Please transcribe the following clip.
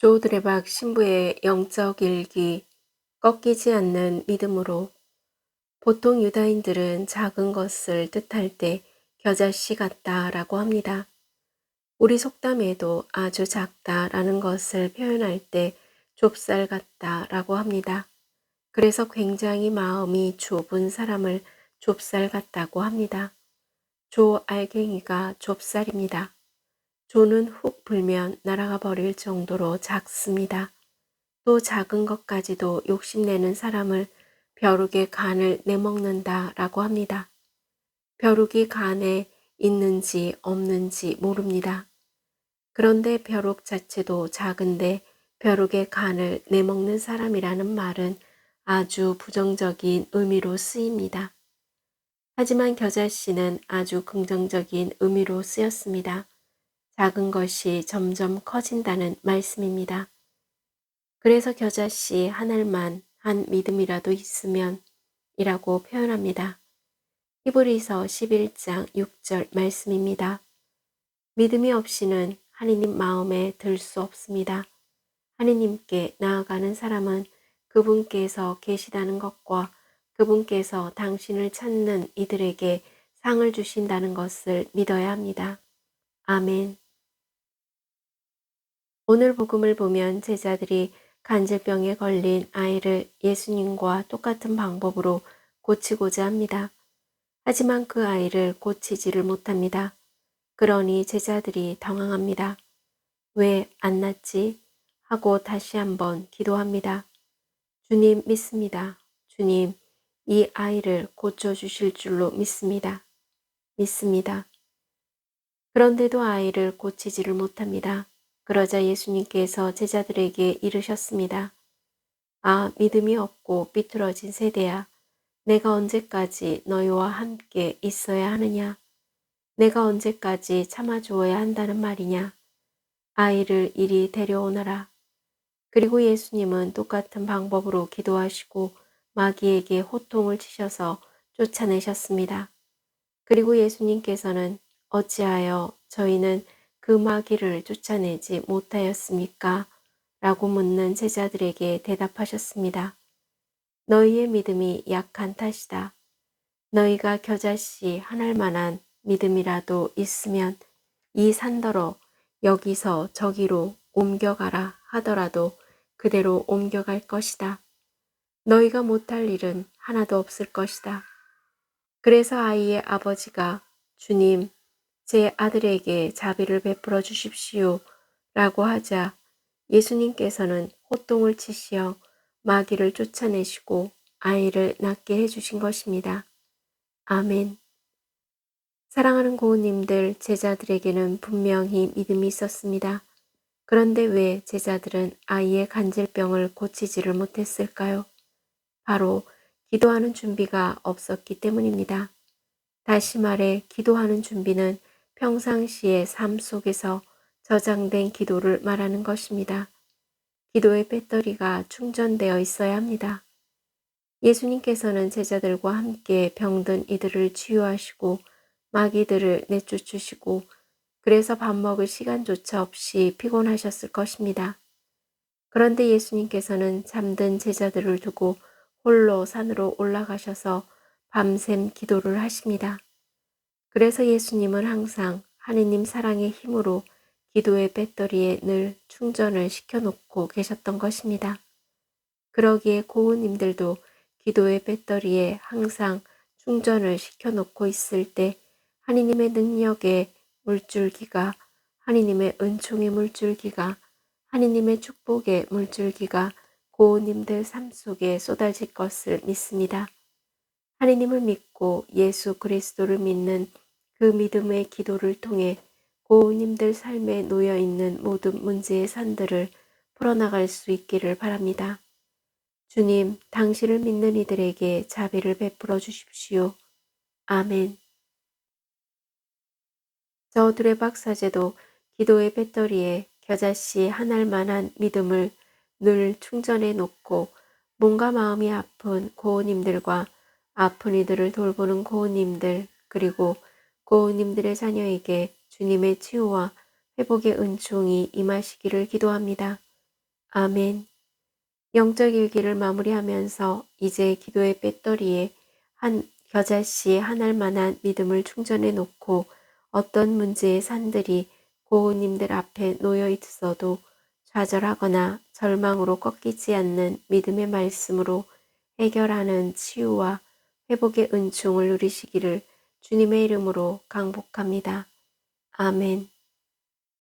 조 드레박 신부의 영적 일기, 꺾이지 않는 믿음으로. 보통 유다인들은 작은 것을 뜻할 때 겨자씨 같다라고 합니다. 우리 속담에도 아주 작다라는 것을 표현할 때 좁쌀 같다라고 합니다. 그래서 굉장히 마음이 좁은 사람을 좁쌀 같다고 합니다. 조 알갱이가 좁쌀입니다. 조는 훅 불면 날아가 버릴 정도로 작습니다. 또 작은 것까지도 욕심내는 사람을 벼룩의 간을 내먹는다라고 합니다. 벼룩이 간에 있는지 없는지 모릅니다. 그런데 벼룩 자체도 작은데 벼룩의 간을 내먹는 사람이라는 말은 아주 부정적인 의미로 쓰입니다. 하지만 겨자씨는 아주 긍정적인 의미로 쓰였습니다. 작은 것이 점점 커진다는 말씀입니다. 그래서 겨자씨 한 알만 한 믿음이라도 있으면 이라고 표현합니다. 히브리서 11장 6절 말씀입니다. 믿음이 없이는 하느님 마음에 들 수 없습니다. 하느님께 나아가는 사람은 그분께서 계시다는 것과 그분께서 당신을 찾는 이들에게 상을 주신다는 것을 믿어야 합니다. 아멘. 오늘 복음을 보면 제자들이 간질병에 걸린 아이를 예수님과 똑같은 방법으로 고치고자 합니다. 하지만 그 아이를 고치지를 못합니다. 그러니 제자들이 당황합니다. 왜 안 낫지? 하고 다시 한번 기도합니다. 주님 믿습니다. 주님, 이 아이를 고쳐주실 줄로 믿습니다. 믿습니다. 그런데도 아이를 고치지를 못합니다. 그러자 예수님께서 제자들에게 이르셨습니다. 아, 믿음이 없고 삐뚤어진 세대야. 내가 언제까지 너희와 함께 있어야 하느냐? 내가 언제까지 참아주어야 한다는 말이냐? 아이를 이리 데려오너라. 그리고 예수님은 똑같은 방법으로 기도하시고 마귀에게 호통을 치셔서 쫓아내셨습니다. 그리고 예수님께서는 어찌하여 저희는 그 마귀를 쫓아내지 못하였습니까? 라고 묻는 제자들에게 대답하셨습니다. 너희의 믿음이 약한 탓이다. 너희가 겨자씨 한 알만한 믿음이라도 있으면 이 산더러 여기서 저기로 옮겨가라 하더라도 그대로 옮겨갈 것이다. 너희가 못할 일은 하나도 없을 것이다. 그래서 아이의 아버지가 주님, 제 아들에게 자비를 베풀어 주십시오 라고 하자 예수님께서는 호통을 치시어 마귀를 쫓아내시고 아이를 낫게 해주신 것입니다. 아멘. 사랑하는 고우님들, 제자들에게는 분명히 믿음이 있었습니다. 그런데 왜 제자들은 아이의 간질병을 고치지를 못했을까요? 바로 기도하는 준비가 없었기 때문입니다. 다시 말해 기도하는 준비는 평상시의 삶 속에서 저장된 기도를 말하는 것입니다. 기도의 배터리가 충전되어 있어야 합니다. 예수님께서는 제자들과 함께 병든 이들을 치유하시고 마귀들을 내쫓으시고 그래서 밥 먹을 시간조차 없이 피곤하셨을 것입니다. 그런데 예수님께서는 잠든 제자들을 두고 홀로 산으로 올라가셔서 밤샘 기도를 하십니다. 그래서 예수님은 항상 하느님 사랑의 힘으로 기도의 배터리에 늘 충전을 시켜놓고 계셨던 것입니다. 그러기에 고우님들도 기도의 배터리에 항상 충전을 시켜놓고 있을 때 하느님의 능력의 물줄기가, 하느님의 은총의 물줄기가, 하느님의 축복의 물줄기가 고우님들 삶 속에 쏟아질 것을 믿습니다. 하느님을 믿고 예수 그리스도를 믿는 그 믿음의 기도를 통해 고우님들 삶에 놓여있는 모든 문제의 산들을 풀어나갈 수 있기를 바랍니다. 주님, 당신을 믿는 이들에게 자비를 베풀어 주십시오. 아멘. 저 두레박 사제도 기도의 배터리에 겨자씨 한 알만한 믿음을 늘 충전해 놓고 몸과 마음이 아픈 고우님들과 아픈 이들을 돌보는 고우님들 그리고 고우님들의 자녀에게 주님의 치유와 회복의 은총이 임하시기를 기도합니다. 아멘. 영적 일기를 마무리하면서 이제 기도의 배터리에 한 겨자씨 한 알만한 믿음을 충전해 놓고 어떤 문제의 산들이 고우님들 앞에 놓여 있어도 좌절하거나 절망으로 꺾이지 않는 믿음의 말씀으로 해결하는 치유와 회복의 은총을 누리시기를 주님의 이름으로 강복합니다. 아멘.